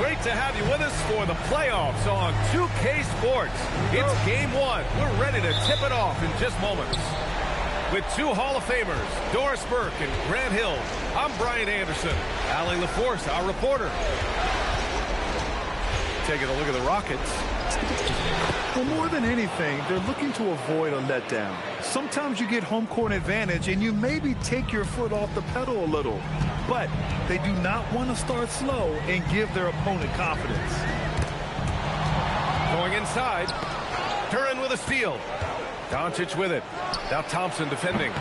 Great to have you with us for the playoffs on 2K Sports. It's game one. We're ready to tip it off in just moments. With two Hall of Famers, Doris Burke and Grant Hill, I'm Brian Anderson. Allie LaForce, our reporter. Taking a look at the Rockets. Well, more than anything, they're looking to avoid a letdown. Sometimes you get home court advantage and you maybe take your foot off the pedal a little. But they do not want to start slow and give their opponent confidence. Going inside. Duran with a steal. Doncic with it. Now Thompson defending.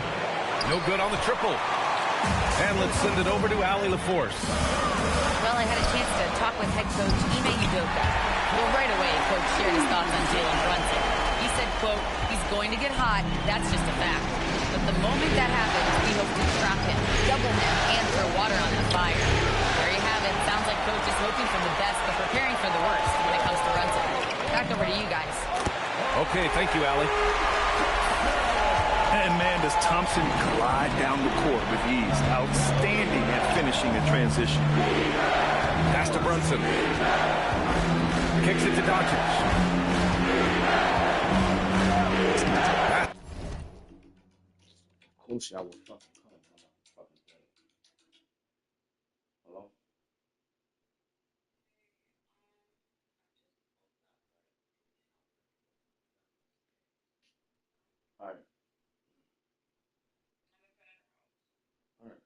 No good on the triple. And let's send it over to Allie LaForce. Well, I had a chance to talk with head coach Ime Udoka. Well, right away, Coach shared his thoughts on Jalen Brunson. He said, quote, he's going to get hot. That's just a fact. But the moment that happens, we hope to trap him, double him, and throw water on the fire. There you have it. Sounds like Coach is hoping for the best, but preparing for the worst when it comes to Brunson. Back over to you guys. Okay, thank you, Allie. And man, does Thompson glide down the court with ease. Outstanding at finishing a transition. Pass to Brunson. Kicks it to Doncic. Coach, I will fucking come. I'm not fucking play. Hello? All right. All right.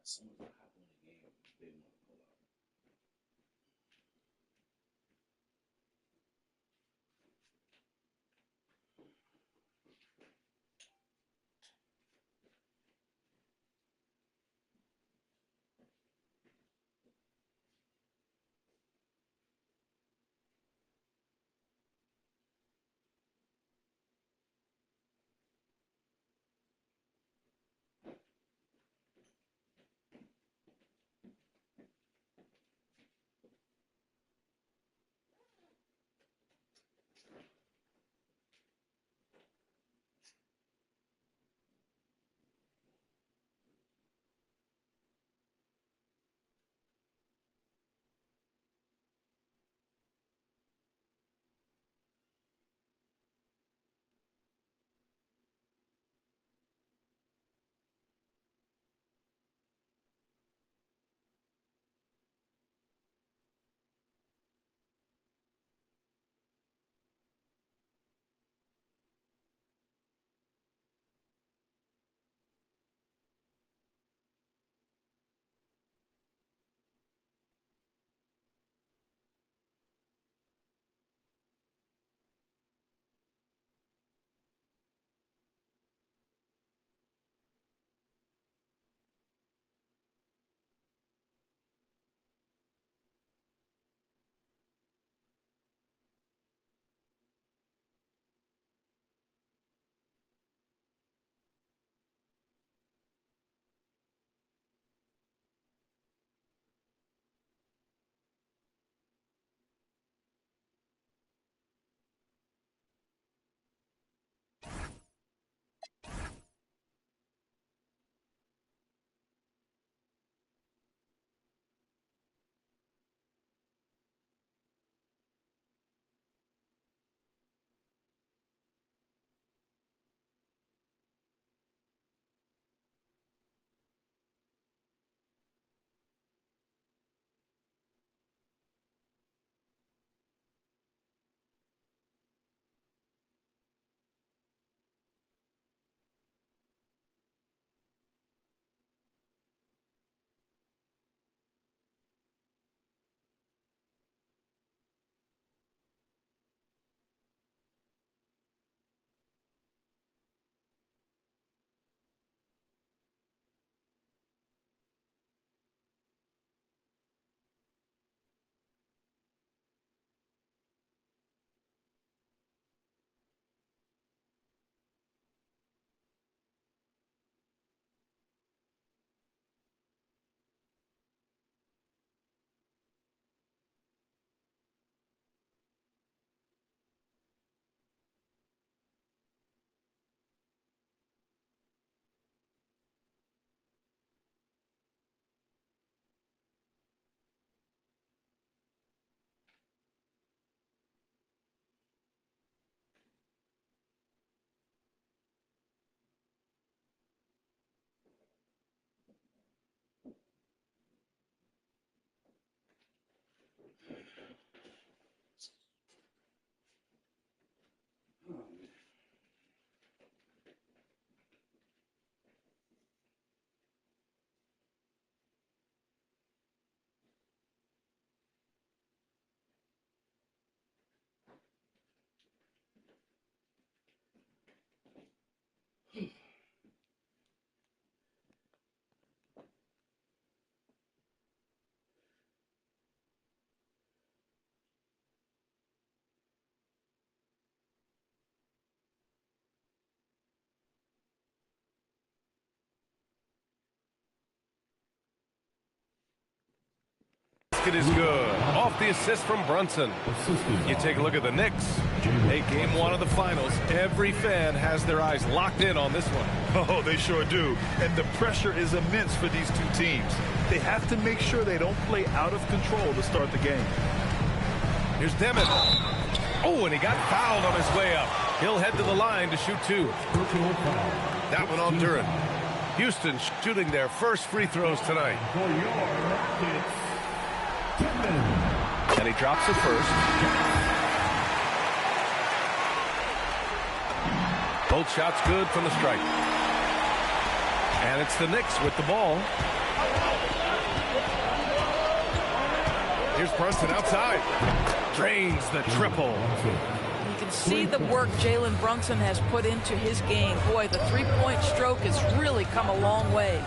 As soon as I hop on the game, they want to pull out. basket is good. Off the assist from Brunson. You take a look at the Knicks. Hey, game one of the finals. Every fan has their eyes locked in on this one. Oh, they sure do. And the pressure is immense for these two teams. They have to make sure they don't play out of control to start the game. Here's Demon. Oh, and he got fouled on his way up. He'll head to the line to shoot two. That one on Duran. Houston shooting their first free throws tonight. And he drops it first. Both shots good from the stripe. And it's the Knicks with the ball. Here's Brunson outside. Drains the triple. You can see the work Jalen Brunson has put into his game. Boy, the three-point stroke has really come a long way.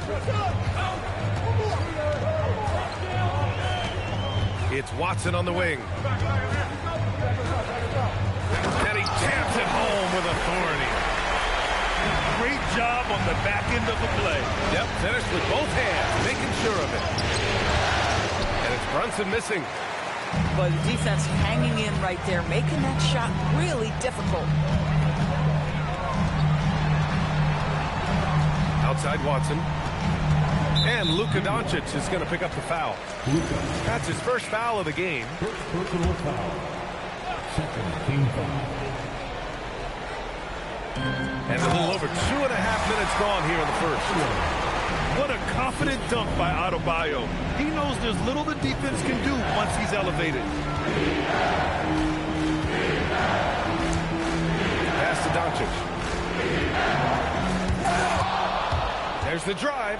It's Watson on the wing. And he jams it home with authority. Great job on the back end of the play. Yep, finished with both hands, making sure of it. And it's Brunson missing. But the defense hanging in right there, making that shot really difficult. Outside Watson. And Luka Doncic is going to pick up the foul. That's his first foul of the game. Personal foul. Second team foul. And a little over 2.5 minutes gone here in the first. What a confident dunk by Adebayo. He knows there's little the defense can do once he's elevated. Pass to Doncic. There's the drive.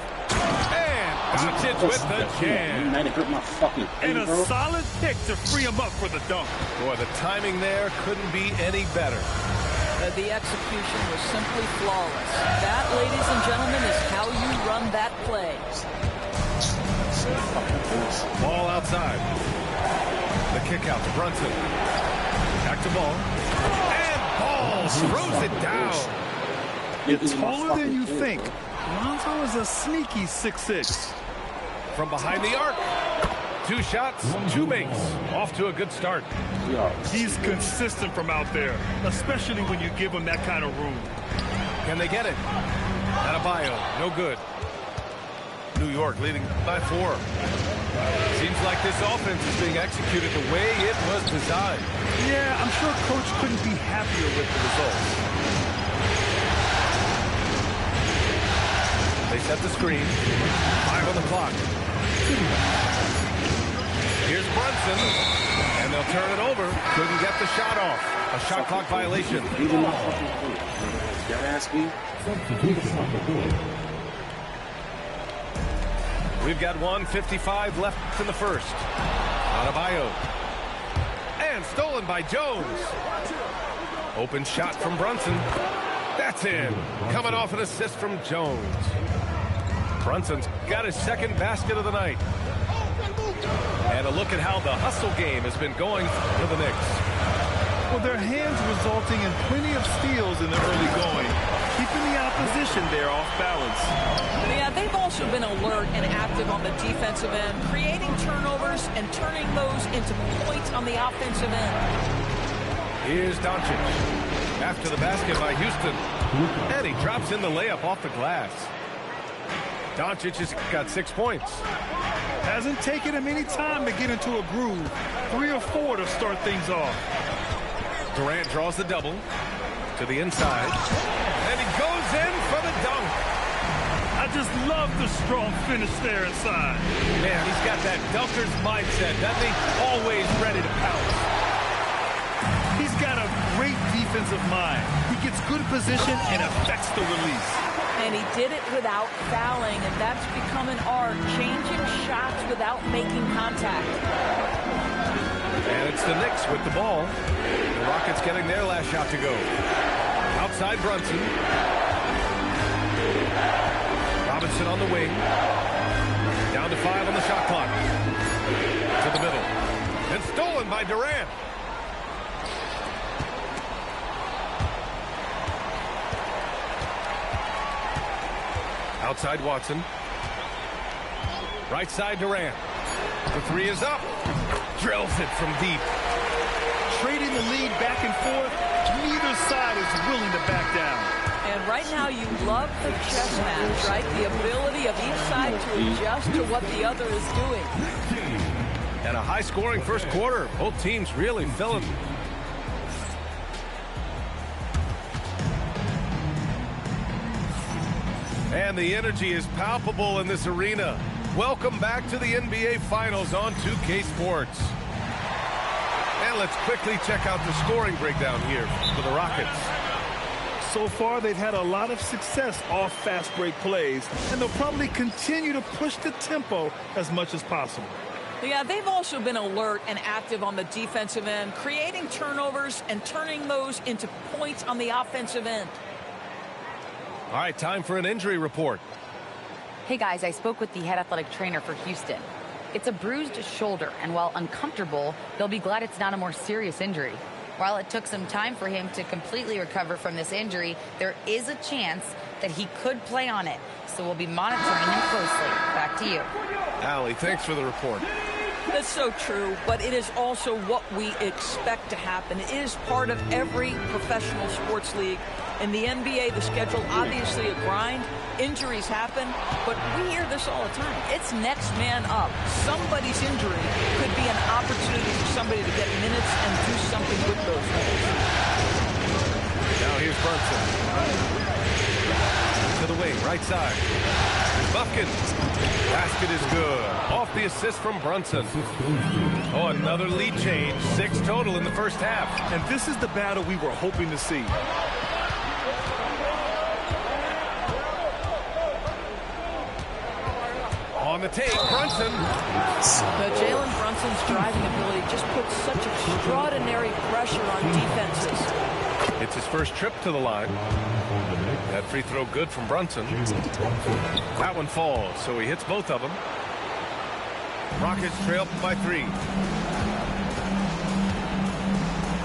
And Doncic with the jam. Man, it hurt my fucking And head, a bro. solid pick to free him up for the dunk. Boy, the timing there couldn't be any better. The execution was simply flawless. That, ladies and gentlemen, is how you run that play. Ball outside. The kick out to Brunson. Back to ball. And ball throws it down. It's taller than you think. Lonzo is a sneaky 6'6". From behind the arc. 2 shots, 2 makes. Off to a good start. He's consistent from out there, especially when you give him that kind of room. Can they get it? Adebayo, no good. New York leading by 4. Seems like this offense is being executed the way it was designed. Yeah, I'm sure Coach couldn't be happier with the results. They set the screen. 5 on the clock. Here's Brunson, and they'll turn it over. Couldn't get the shot off. A shot clock violation. Substitution on the board. We've got 1:55 left in the first. Adebayo. And stolen by Jones. Open shot from Brunson. That's in. Coming off an assist from Jones. Brunson's got his second basket of the night. And a look at how the hustle game has been going for the Knicks. Well, their hands resulting in plenty of steals in the early going, keeping the opposition there off balance. Yeah, they've also been alert and active on the defensive end, creating turnovers and turning those into points on the offensive end. Here's Doncic. After the basket by Houston. And he drops in the layup off the glass. Doncic has got 6 points. Hasn't taken him any time to get into a groove. 3 or 4 to start things off. Durant draws the double to the inside. And he goes in for the dunk. I just love the strong finish there inside. Man, he's got that dunker's mindset, doesn't he? Always ready to pounce. He's got a great defensive mind. He gets good position and affects the release. And he did it without fouling, and that's become an art, changing shots without making contact. And it's the Knicks with the ball. The Rockets getting their last shot to go. Outside Brunson. Robinson on the wing. Down to 5 on the shot clock. To the middle. And stolen by Durant. Outside Watson. Right side Durant. The three is up. Drills it from deep. Trading the lead back and forth, neither side is willing to back down. And right now you love the chess match, right? The ability of each side to adjust to what the other is doing. And a high-scoring first quarter. Both teams really filling. And the energy is palpable in this arena. Welcome back to the NBA Finals on 2K Sports. And let's quickly check out the scoring breakdown here for the Rockets. So far, they've had a lot of success off fast break plays, and they'll probably continue to push the tempo as much as possible. Yeah, they've also been alert and active on the defensive end, creating turnovers and turning those into points on the offensive end. All right, time for an injury report. Hey guys, I spoke with the head athletic trainer for Houston. It's a bruised shoulder, and while uncomfortable, they'll be glad it's not a more serious injury. While it took some time for him to completely recover from this injury, there is a chance that he could play on it. So we'll be monitoring him closely. Back to you. Allie, thanks for the report. That's so true, but it is also what we expect to happen. It is part of every professional sports league. In the NBA, the schedule obviously a grind. Injuries happen, but we hear this all the time. It's next man up. Somebody's injury could be an opportunity for somebody to get minutes and do something with those minutes. Now here's Brunson. To the wing, right side. Bucket. Basket is good. Off the assist from Brunson. Oh, another lead change. 6 total in the first half. And this is the battle we were hoping to see. On the take, Brunson. Jalen Brunson's driving ability just puts such extraordinary pressure on defenses. It's his first trip to the line. That free throw good from Brunson. That one falls, so he hits both of them. Rockets trail by 3.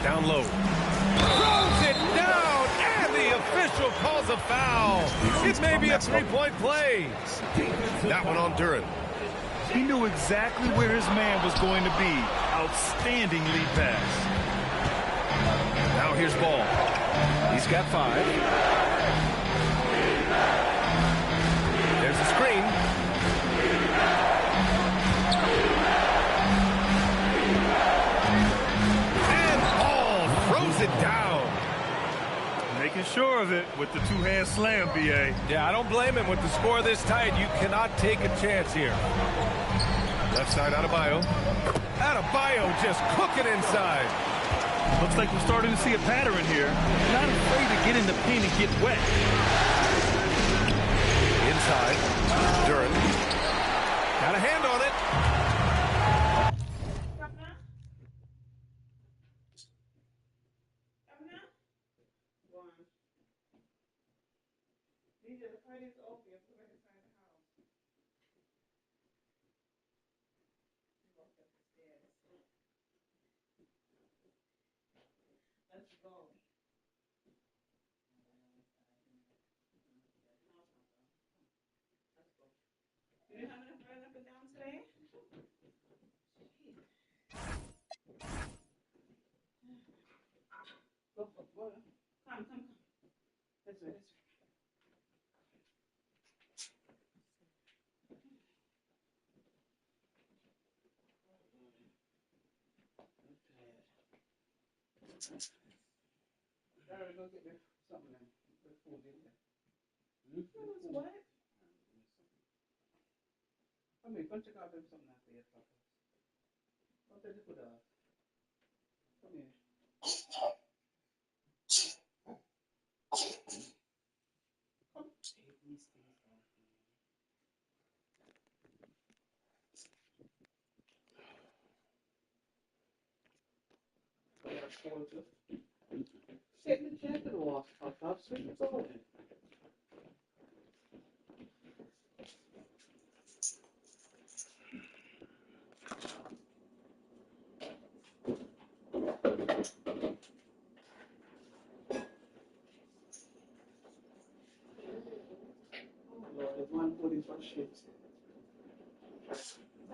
Down low. Throws it down, and the official calls a foul. It may be a 3-point play. That one on Duran. He knew exactly where his man was going to be. Outstanding lead pass. Now here's Ball. He's got 5. There's the screen. And Ball throws it down. Making sure of it with the two-hand slam, B.A. Yeah, I don't blame him with the score this tight. You cannot take a chance here. Left side, Adebayo. Adebayo just cooking inside. Looks like we're starting to see a pattern here. Not afraid to get in the paint and get wet. Inside, Duran. Got a hand on it.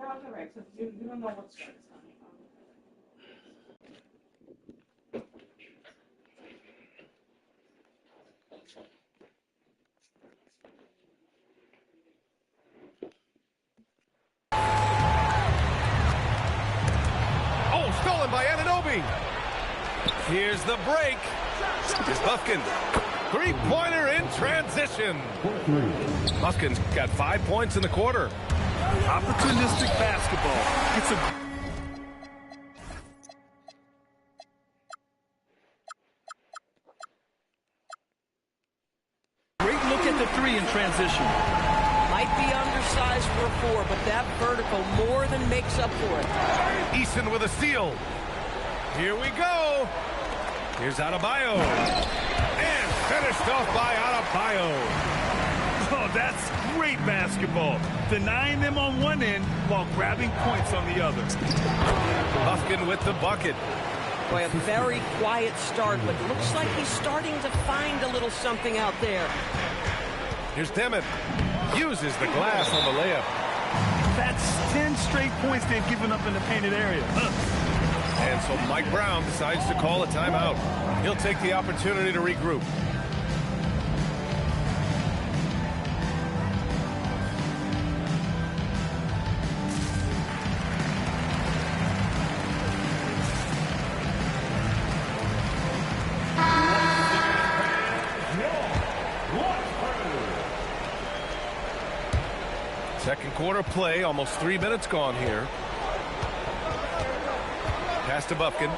correct. So you don't know what's right. Oh, stolen by Anunoby. Here's the break. Here's Buffkin. Three-pointer in transition. Buffkin's got 5 points in the quarter. Opportunistic basketball. It's a great look at the three in transition. Might be undersized for a four, but that vertical more than makes up for it. Eason with a steal. Here we go. Here's Adebayo. And finished off by Adebayo. Oh, that's great basketball. Denying them on one end while grabbing points on the other. Buffkin with the bucket. Boy, a very quiet start, but looks like he's starting to find a little something out there. Here's Demet. Uses the glass on the layup. That's 10 straight points they've given up in the painted area. And so Mike Brown decides to call a timeout. He'll take the opportunity to regroup. Second quarter play, almost 3 minutes gone here. Pass to Buffkin.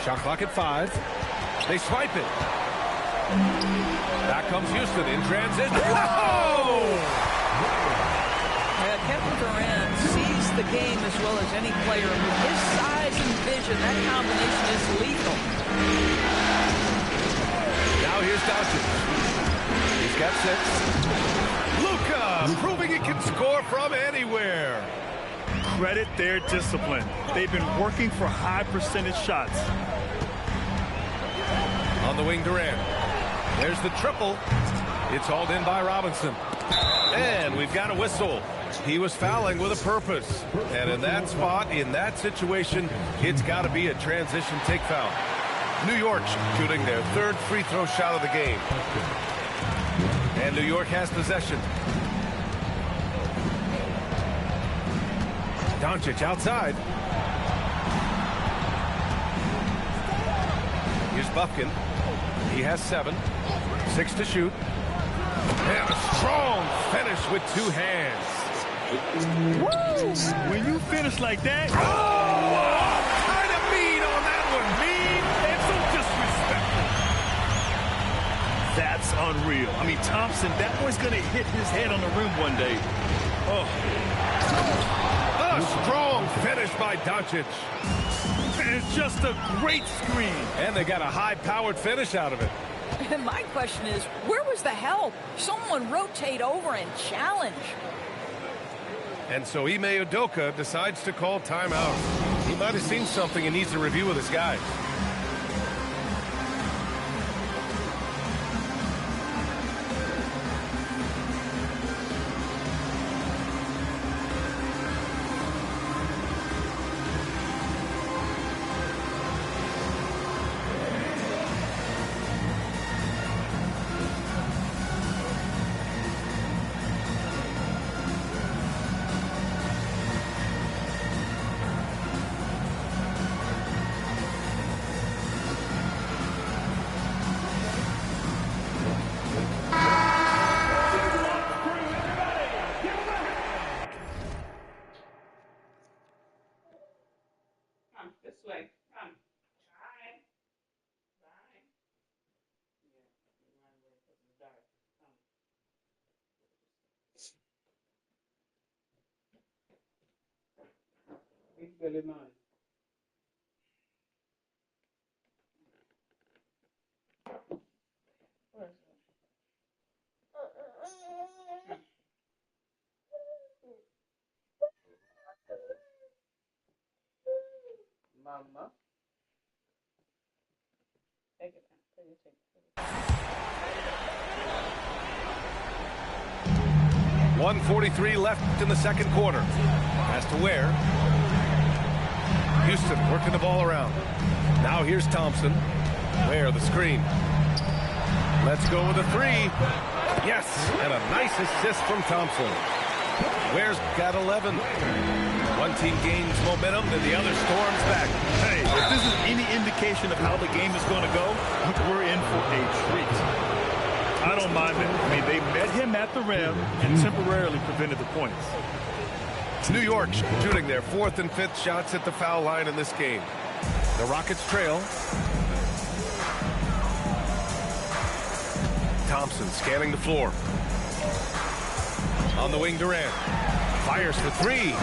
Shot clock at 5. They swipe it. Back comes Houston in transition. Whoa! Kevin Durant sees the game as well as any player. With his size and vision, that combination is lethal. Now here's Doncic. He's got 6. Luka proving he can score from anywhere. Credit their discipline. They've been working for high percentage shots. On the wing, Durant. There's the triple. It's hauled in by Robinson. And we've got a whistle. He was fouling with a purpose. And in that spot, in that situation, it's got to be a transition take foul. New York shooting their 3rd free throw shot of the game. And New York has possession. Doncic outside. Here's Buffkin. He has 7. 6 to shoot. And a strong finish with 2 hands. Woo! When you finish like that, Kind of mean on that one. Mean and so disrespectful. That's unreal. I mean, Thompson, that boy's going to hit his head on the rim one day. Oh. A strong finish by Doncic. And it's just a great screen. And they got a high-powered finish out of it. And my question is, where was the help? Someone rotate over and challenge. And so Ime Udoka decides to call timeout. He might have seen something and needs a review with his guys. Really nice. Mama. .143 left in the second quarter. Has to Ware. Houston working the ball around. Now here's Thompson. Ware the screen. Let's go with a three. Yes, and a nice assist from Thompson. Ware's got 11. One team gains momentum, and the other storms back. Hey, if this is any indication of how the game is going to go, we're in for a treat. I don't mind it. I mean, they met him at the rim and temporarily prevented the points. New York shooting their fourth and fifth shots at the foul line in this game. The Rockets trail. Thompson scanning the floor. On the wing, Durant. Fires for three.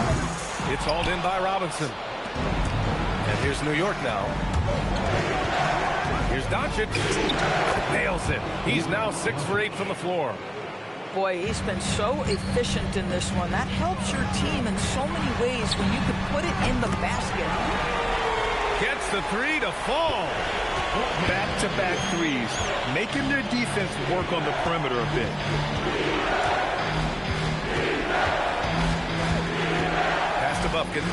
It's hauled in by Robinson. And here's New York now. Here's Doncic. Nails it. He's now 6 for 8 from the floor. Boy, he's been so efficient in this one. That helps your team in so many ways when you can put it in the basket. Gets the three to fall. Back-to-back threes, making their defense work on the perimeter a bit. Pass to Bufkin.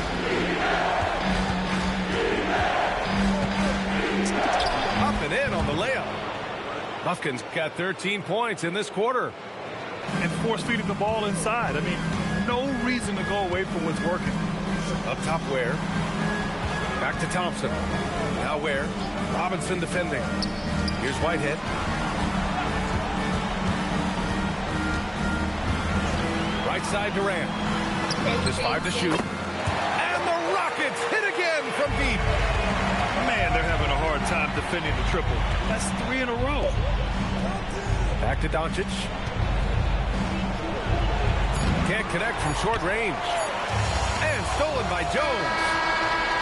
Up and in on the layup. Bufkin's got 13 points in this quarter. And force-feeding the ball inside. I mean, no reason to go away from what's working. Up top, Ware. Back to Thompson. Now Ware. Robinson defending. Here's Whitehead. Right side Durant. Just 5 to shoot. And the Rockets hit again from deep. Man, they're having a hard time defending the triple. That's 3 in a row. Back to Doncic. Can't connect from short range. And stolen by Jones.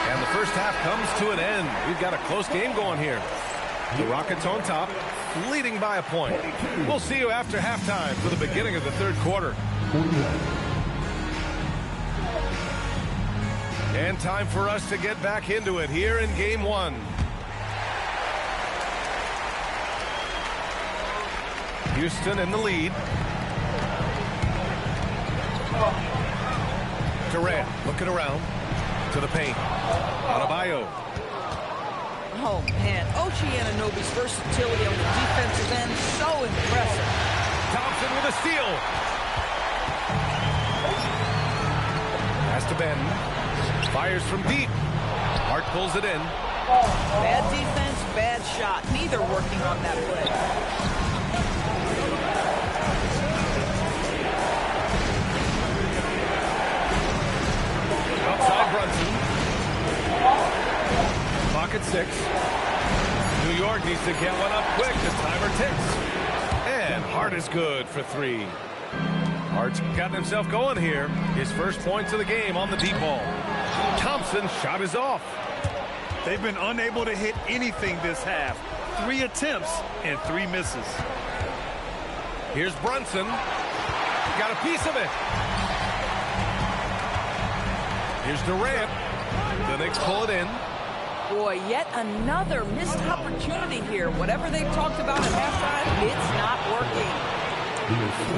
And the first half comes to an end. We've got a close game going here. The Rockets on top, leading by a point. We'll see you after halftime for the beginning of the third quarter. And time for us to get back into it here in game one. Houston in the lead. Durant looking around to the paint. Adebayo. Oh, man. OG Anunoby's versatility on the defensive end, so impressive. Thompson with a steal. Pass to Ben. Fires from deep. Hart pulls it in. Bad defense, bad shot. Neither working on that play. Outside Brunson. Clock at 6. New York needs to get one up quick. The timer ticks. And Hart is good for 3. Hart's gotten himself going here. His first points of the game on the deep ball. Thompson's shot is off. They've been unable to hit anything this half. 3 attempts and 3 misses. Here's Brunson. Got a piece of it. Here's Durant. The Knicks pull it in. Boy, yet another missed opportunity here. Whatever they've talked about at halftime, it's not working.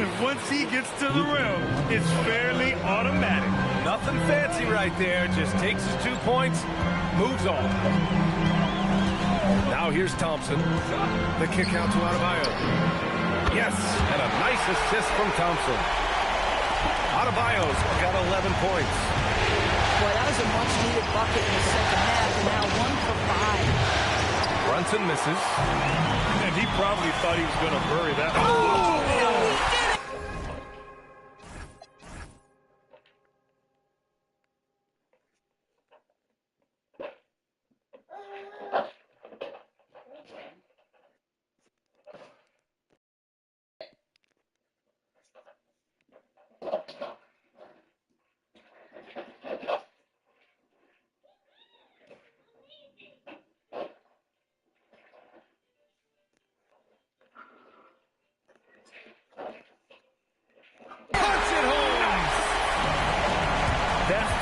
And once he gets to the rim, it's fairly automatic. Nothing fancy right there. Just takes his 2 points, moves on. Now here's Thompson. The kick out to Adebayo. Yes, and a nice assist from Thompson. Adebayo's got 11 points. Boy, that was a much-needed bucket in the second half, and now 1 for 5. Brunson misses. And he probably thought he was going to bury that. Oh, he did it!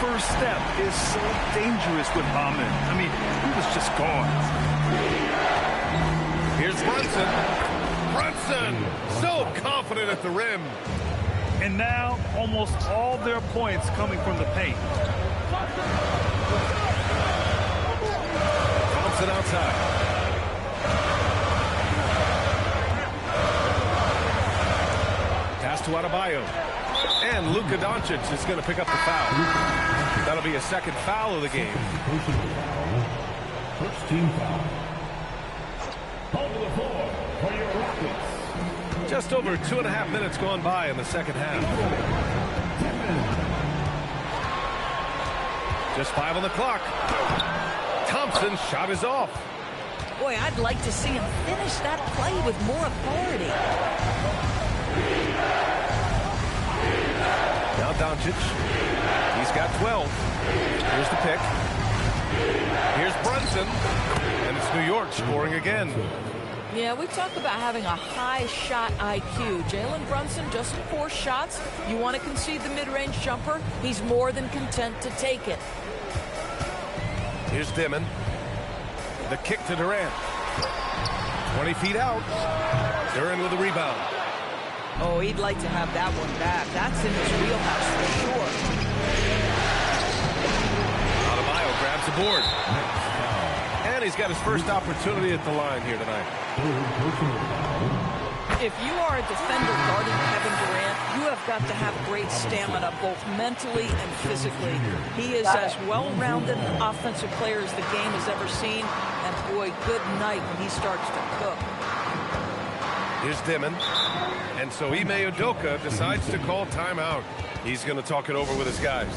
First step is so dangerous with Ahmed. I mean, he was just gone. Here's Brunson. Brunson, so confident at the rim. And now almost all their points coming from the paint. Thompson outside. Pass to Adebayo. And Luka Doncic is going to pick up the foul. That'll be a second foul of the game. First team foul. Over the floor for your Rockets. Just over 2.5 minutes gone by in the second half. Just 5 on the clock. Thompson's shot is off. Boy, I'd like to see him finish that play with more authority. Now Doncic. He's got 12. Here's the pick. Here's Brunson. And it's New York scoring again. Yeah, we talk about having a high shot IQ. Jalen Brunson, just 4 shots. You want to concede the mid-range jumper? He's more than content to take it. Here's Dimon. The kick to Durant. 20 feet out. Durant with a rebound. Oh, he'd like to have that one back. That's in his wheelhouse for sure. Adebayo grabs the board. And he's got his first opportunity at the line here tonight. If you are a defender guarding Kevin Durant, you have got to have great stamina, both mentally and physically. He is as well-rounded an offensive player as the game has ever seen. And boy, good night when he starts to cook. Here's Dimon. And so Ime Udoka decides to call timeout. He's going to talk it over with his guys.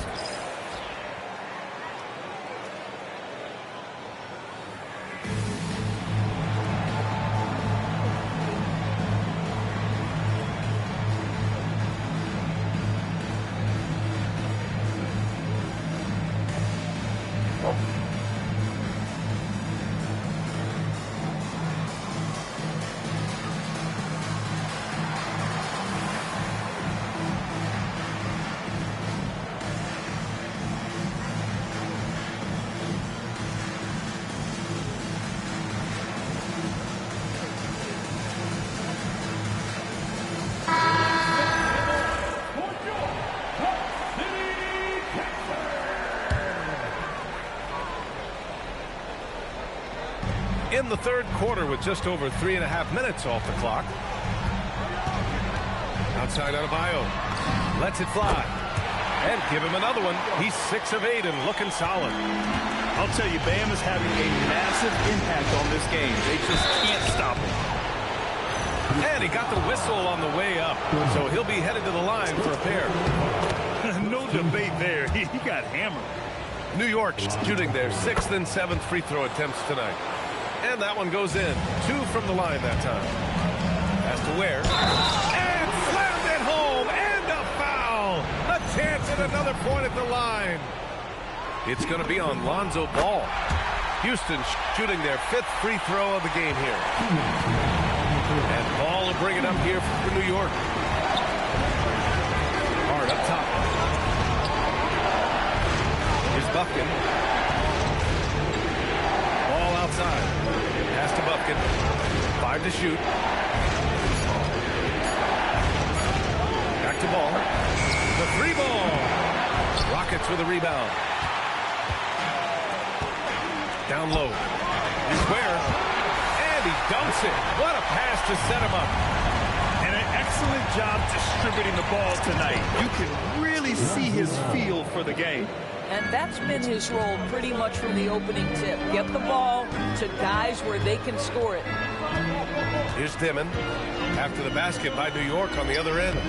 In the third quarter with just over 3.5 minutes off the clock. Outside Adebayo. Lets it fly. And give him another one. He's 6 of 8 and looking solid. I'll tell you, Bam is having a massive impact on this game. They just can't stop him. And he got the whistle on the way up. So he'll be headed to the line for a pair. No debate there. He got hammered. New York shooting their 6th and 7th free throw attempts tonight. And that one goes in. 2 from the line that time. Has to Ware. And slammed it home. And a foul. A chance at another point at the line. It's going to be on Lonzo Ball. Houston shooting their 5th free throw of the game here. And Ball will bring it up here for New York. Hard up top. Here's Buffkin. Ball outside. Pass to Buffkin. 5 to shoot. Back to Ball. The 3 ball. Rockets with a rebound. Down low. Here's Ware. And he dumps it. What a pass to set him up. And an excellent job distributing the ball tonight. You can really see his feel for the game. And that's been his role pretty much from the opening tip. Get the ball to guys where they can score it. Here's Dimon. After the basket by New York on the other end.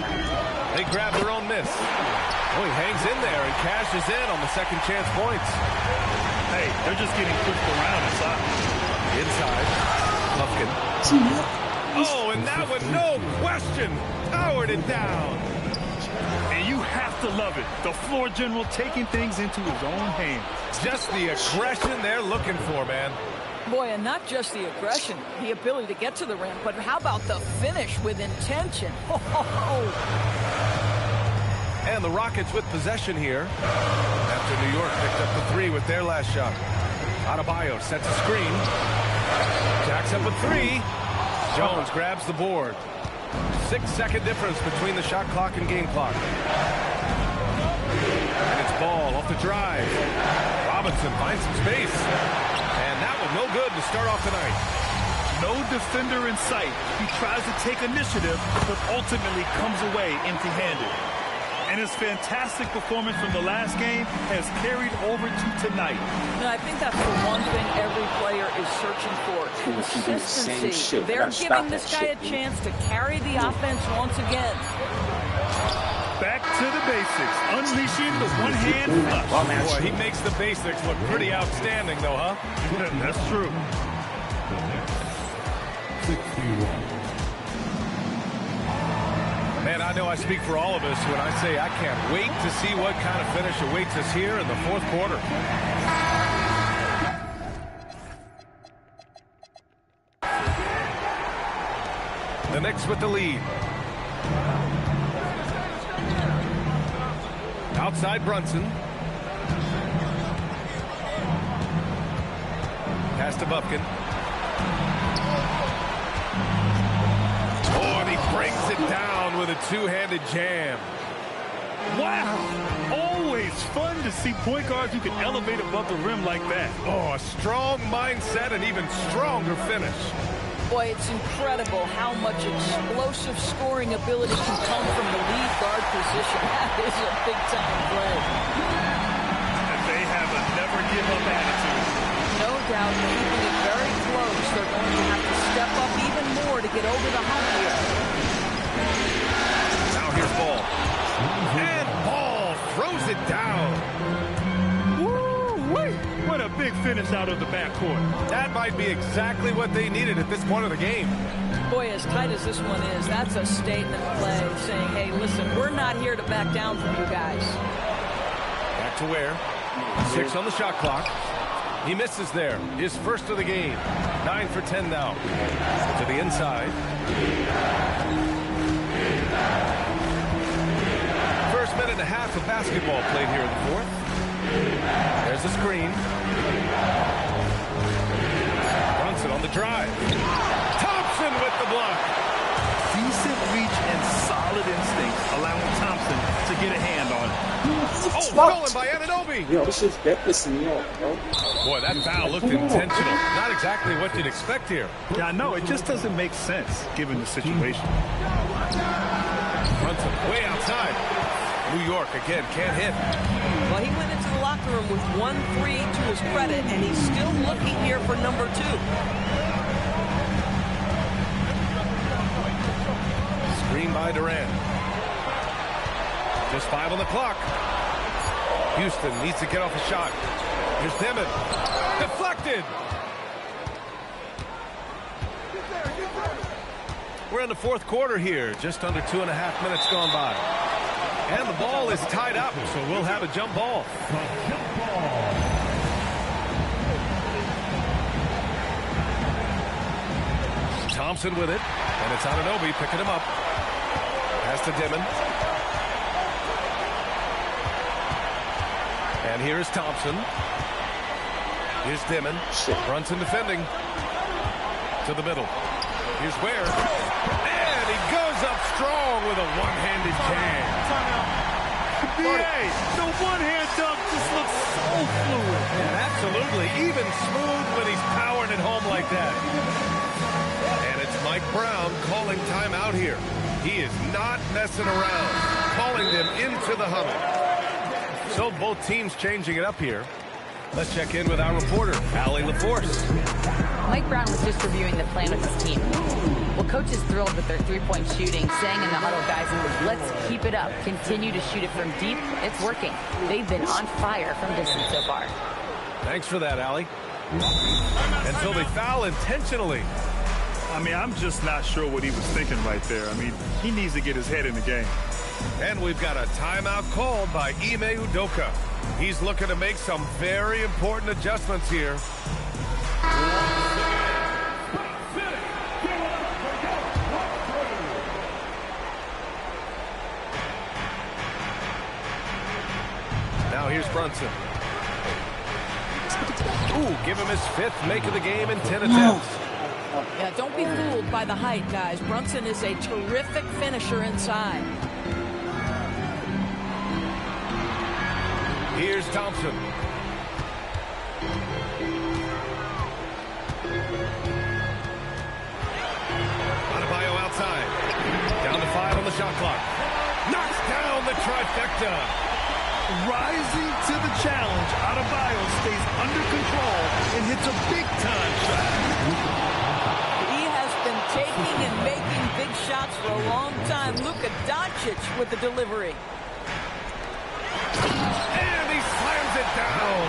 They grab their own miss. Oh, he hangs in there and cashes in on the second chance points. Hey, they're just getting pushed around inside. Inside. Buffkin. Oh, and that one, no question, powered it down. And you have to love it. The floor general taking things into his own hands. Just the aggression they're looking for, man. Boy, and not just the aggression, the ability to get to the rim, but how about the finish with intention? And the Rockets with possession here. After New York picked up the 3 with their last shot. Adebayo sets a screen. Jacks up a 3. Jones grabs the board. 6-second difference between the shot clock and game clock. And it's ball off the drive. Robinson finds some space. And that one no good to start off the night. No defender in sight. He tries to take initiative, but ultimately comes away empty-handed. And his fantastic performance from the last game has carried over to tonight. And I think that's the one thing every player is searching for. Consistency. They're giving this guy a chance to carry the offense once again. Back to the basics. Unleashing the one-hand flush. Boy, he makes the basics look pretty outstanding, though, huh? That's true. 61. Man, I know I speak for all of us when I say I can't wait to see what kind of finish awaits us here in the fourth quarter. The Knicks with the lead. Outside Brunson. Pass to Bufkin. Oh, and he brings it down with a two-handed jam. Wow. Always fun to see point guards who can elevate above the rim like that. Oh, a strong mindset and even stronger finish. Boy, it's incredible how much explosive scoring ability can come from the lead guard position. That is a big-time play. And they have a never-give-up attitude. No doubt, keeping it very close. They're going to have to step up even more to get over the hump here. Now here's Ball. And Ball throws it down. Woo-wee! What a big finish out of the backcourt. That might be exactly what they needed at this point of the game. Boy, as tight as this one is, that's a statement play saying, hey, listen, we're not here to back down from you guys. Back to Ware. 6 on the shot clock. He misses there. His first of the game. 9 for 10 now. To the inside. First minute and a half of basketball played here in the fourth. There's the screen. Brunson on the drive. Thompson with the block. Decent reach and solid instincts, allowing Thompson to get a hand on it. Oh, stolen by Anunoby. Yo, this is pissing me off, bro. Boy, that foul looked intentional. Not exactly what you'd expect here. Yeah, I know. It just doesn't make sense, given the situation. Brunson way outside. New York, again, can't hit. Well, he went into the locker room with 1-3 to his credit, and he's still looking here for number 2. Screen by Durant. Just 5 on the clock. Houston needs to get off a shot. Here's Demon. Deflected. We're in the fourth quarter here. Just under 2.5 minutes gone by. And the ball is tied up, so we'll have a jump ball. Thompson with it, and it's Anunoby picking him up. Pass to Dimon. And here's Thompson. Here's Dimon. Brunson defending. To the middle. Here's Ware. And he goes up strong with a one-handed jam. The one-hand dunk just looks so fluid. And absolutely, even smooth when he's powering it home like that. And it's Mike Brown calling timeout here. He is not messing around, calling them into the huddle. So both teams changing it up here. Let's check in with our reporter, Allie LaForce. Mike Brown was just reviewing the plan with his team. Well, coach is thrilled with their three-point shooting, saying in the huddle, guys, let's keep it up. Continue to shoot it from deep. It's working. They've been on fire from distance so far. Thanks for that, Allie. Until they foul intentionally. I mean, I'm just not sure what he was thinking right there. I mean, he needs to get his head in the game. And we've got a timeout called by Ime Udoka. He's looking to make some very important adjustments here. Now here's Brunson. Ooh, give him his 5th make of the game in 10 attempts. Yeah, don't be fooled by the height, guys. Brunson is a terrific finisher inside. Here's Thompson. Adebayo outside. Down to 5 on the shot clock. Knocks down the trifecta. Rising to the challenge, Adebayo stays under control and hits a big-time shot. He has been taking and making big shots for a long time. Luka Doncic with the delivery. And he slams it down.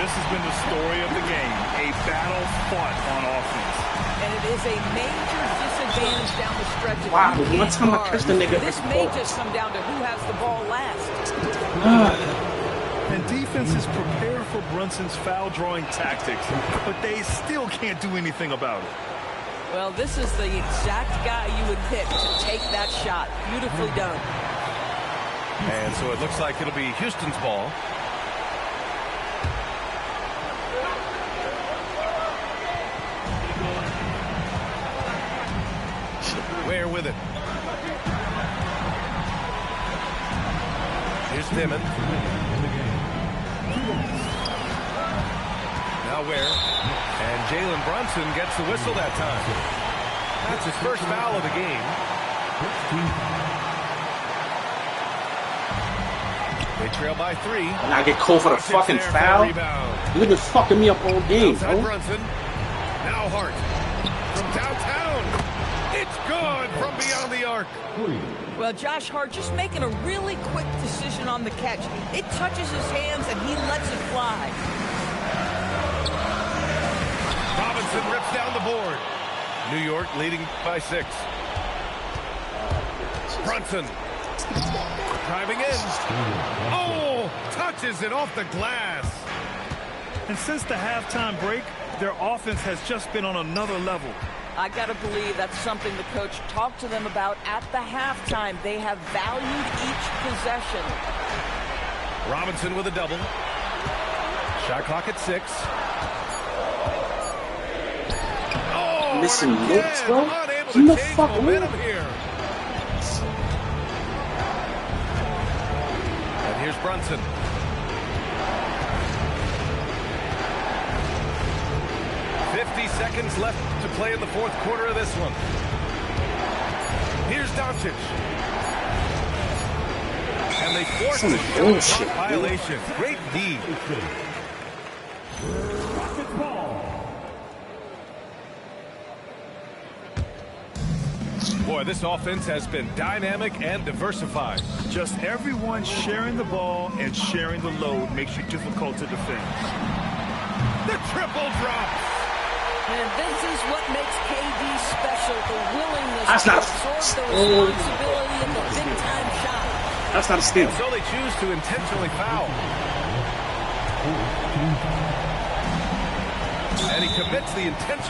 This has been the story of the game, a battle fought on offense. And it is a major disadvantage down the stretch. Wow, one time I catch the nigga. This may just come down to who has the ball last. And defenses prepare for Brunson's foul-drawing tactics, but they still can't do anything about it. Well, this is the exact guy you would pick to take that shot. Beautifully done. And so it looks like it'll be Houston's ball. Ware with it. Here's Dimon. Now Ware. And Jalen Brunson gets the whistle that time. That's his first foul of the game. They trail by 3. And I get called for the fucking foul. You've been fucking me up all game, Outside bro. Brunson. Now Hart. From downtown. It's good from beyond the arc. Well, Josh Hart just making a really quick decision on the catch. It touches his hands and he lets it fly. Robinson rips down the board. New York leading by 6. Brunson. Driving in. Oh, touches it off the glass. And since the halftime break, their offense has just been on another level. I got to believe that's something the coach talked to them about at the halftime. They have valued each possession. Robinson with a double. Shot clock at 6. Oh, Missing and looks, again, bro. unable Who to the change fuck momentum won? here. And here's Brunson. Seconds left to play in the fourth quarter of this one. Here's Doncic. And they force the shot clock violation. Great D. Boy, this offense has been dynamic and diversified. Just everyone sharing the ball and sharing the load makes you difficult to defend. The triple drop. And this is what makes KD special, the willingness That's to not absorb the responsibility of the big-time shot. That's not a steal. So they choose to intentionally foul. And he commits the intentional